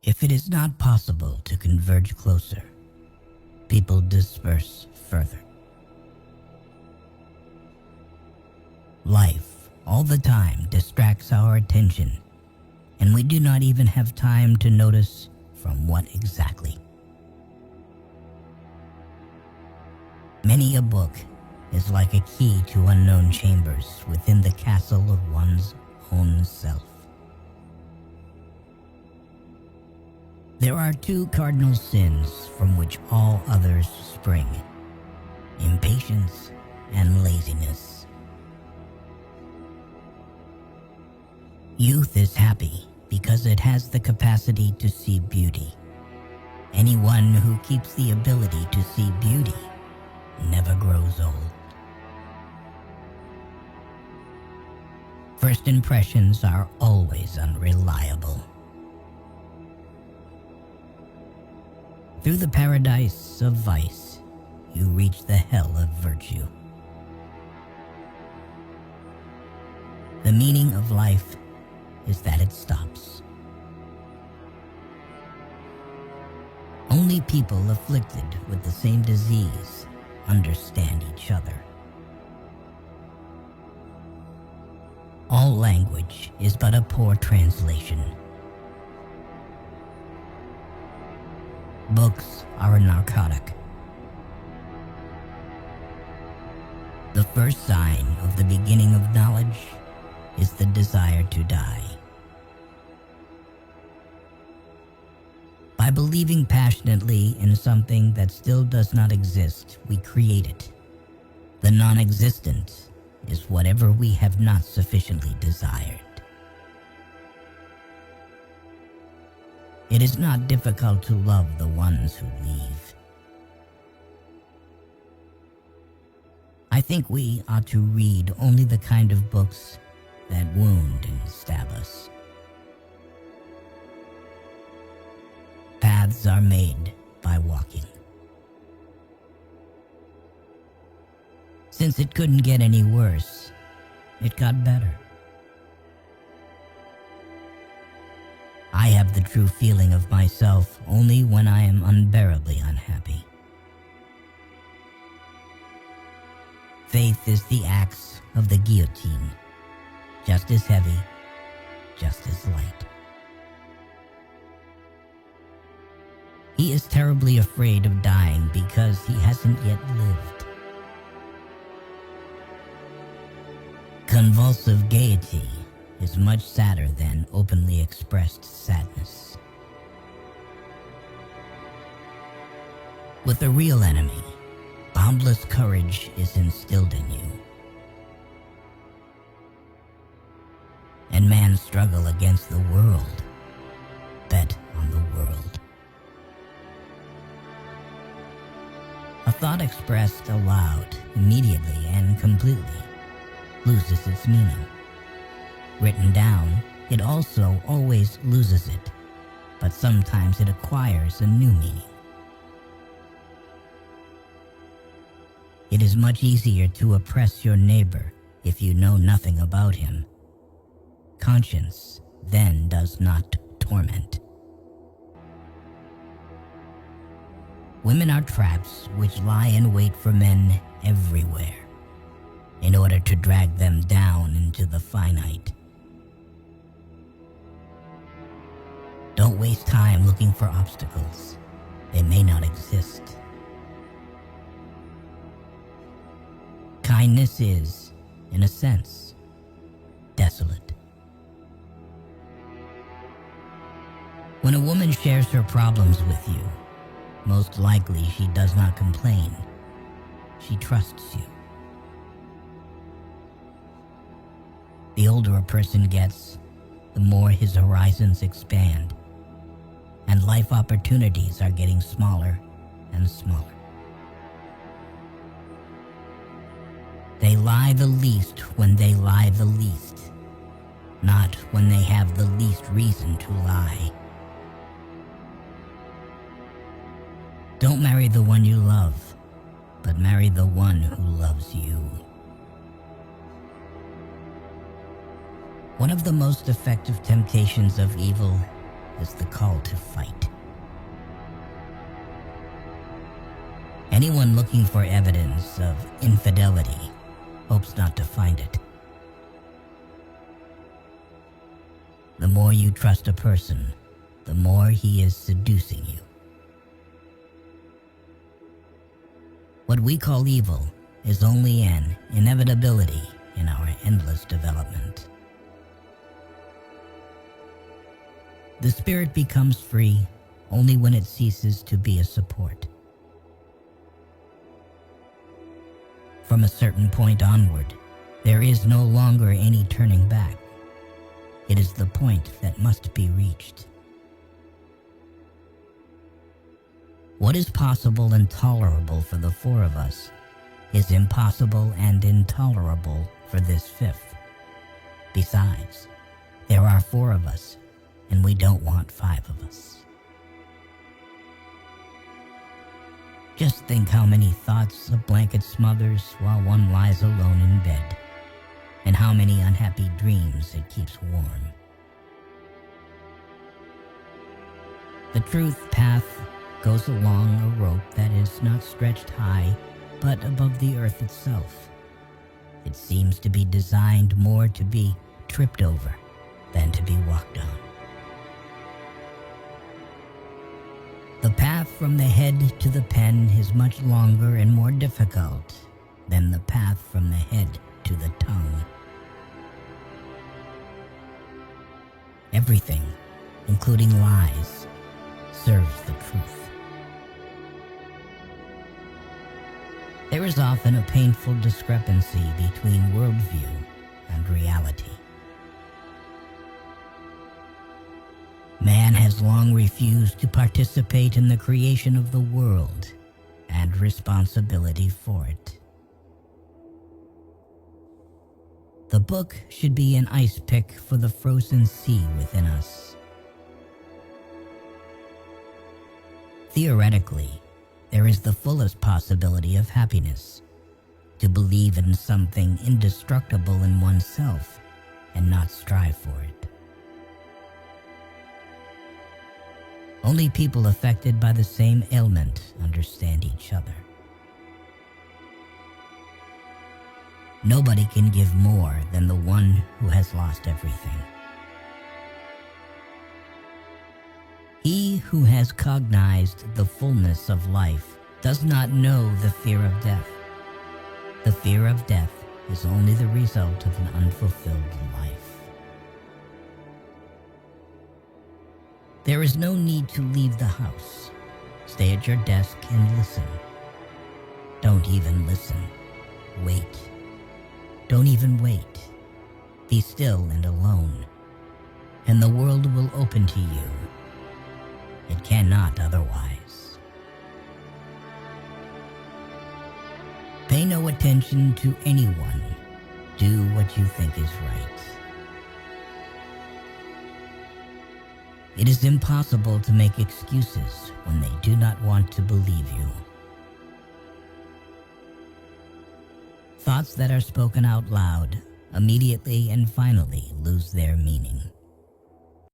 If it is not possible to converge closer, people disperse further. Life, all the time, distracts our attention, and we do not even have time to notice from what exactly. Many a book is like a key to unknown chambers within the castle of one's own self. There are two cardinal sins from which all others spring: impatience and laziness. Youth is happy because it has the capacity to see beauty. Anyone who keeps the ability to see beauty never grows old. First impressions are always unreliable. Through the paradise of vice, you reach the hell of virtue. The meaning of life is that it stops. Only people afflicted with the same disease understand each other. All language is but a poor translation. Books are a narcotic. The first sign of the beginning of knowledge is the desire to die. By believing passionately in something that still does not exist, we create it. The non-existent is whatever we have not sufficiently desired. It is not difficult to love the ones who leave. I think we ought to read only the kind of books that wound and stab us. Paths are made by walking. Since it couldn't get any worse, it got better. I have the true feeling of myself only when I am unbearably unhappy. Faith is the axe of the guillotine, just as heavy, just as light. He is terribly afraid of dying because he hasn't yet lived. Convulsive gaiety is much sadder than openly expressed sadness. With a real enemy, boundless courage is instilled in you. And man's struggle against the world, bet on the world. A thought expressed aloud, immediately and completely, loses its meaning. Written down, it also always loses it, but sometimes it acquires a new meaning. It is much easier to oppress your neighbor if you know nothing about him. Conscience then does not torment. Women are traps which lie in wait for men everywhere, in order to drag them down into the finite. Don't waste time looking for obstacles. They may not exist. Kindness is, in a sense, desolate. When a woman shares her problems with you, most likely she does not complain. She trusts you. The older a person gets, the more his horizons expand, and life opportunities are getting smaller and smaller. They lie the least when they lie the least, not when they have the least reason to lie. Don't marry the one you love, but marry the one who loves you. One of the most effective temptations of evil as the call to fight. Anyone looking for evidence of infidelity hopes not to find it. The more you trust a person, the more he is seducing you. What we call evil is only an inevitability in our endless development. The spirit becomes free only when it ceases to be a support. From a certain point onward, there is no longer any turning back. It is the point that must be reached. What is possible and tolerable for the four of us is impossible and intolerable for this fifth. Besides, there are four of us, and we don't want five of us. Just think how many thoughts a blanket smothers while one lies alone in bed, and how many unhappy dreams it keeps warm. The truth path goes along a rope that is not stretched high, but above the earth itself. It seems to be designed more to be tripped over than to be walked on. The path from the head to the pen is much longer and more difficult than the path from the head to the tongue. Everything, including lies, serves the truth. There is often a painful discrepancy between worldview and reality. Man has long refused to participate in the creation of the world and responsibility for it. The book should be an ice pick for the frozen sea within us. Theoretically, there is the fullest possibility of happiness, to believe in something indestructible in oneself and not strive for it. Only people affected by the same ailment understand each other. Nobody can give more than the one who has lost everything. He who has cognized the fullness of life does not know the fear of death. The fear of death is only the result of an unfulfilled life. There is no need to leave the house. Stay at your desk and listen. Don't even listen. Wait. Don't even wait. Be still and alone, and the world will open to you. It cannot otherwise. Pay no attention to anyone. Do what you think is right. It is impossible to make excuses when they do not want to believe you. Thoughts that are spoken out loud immediately and finally lose their meaning.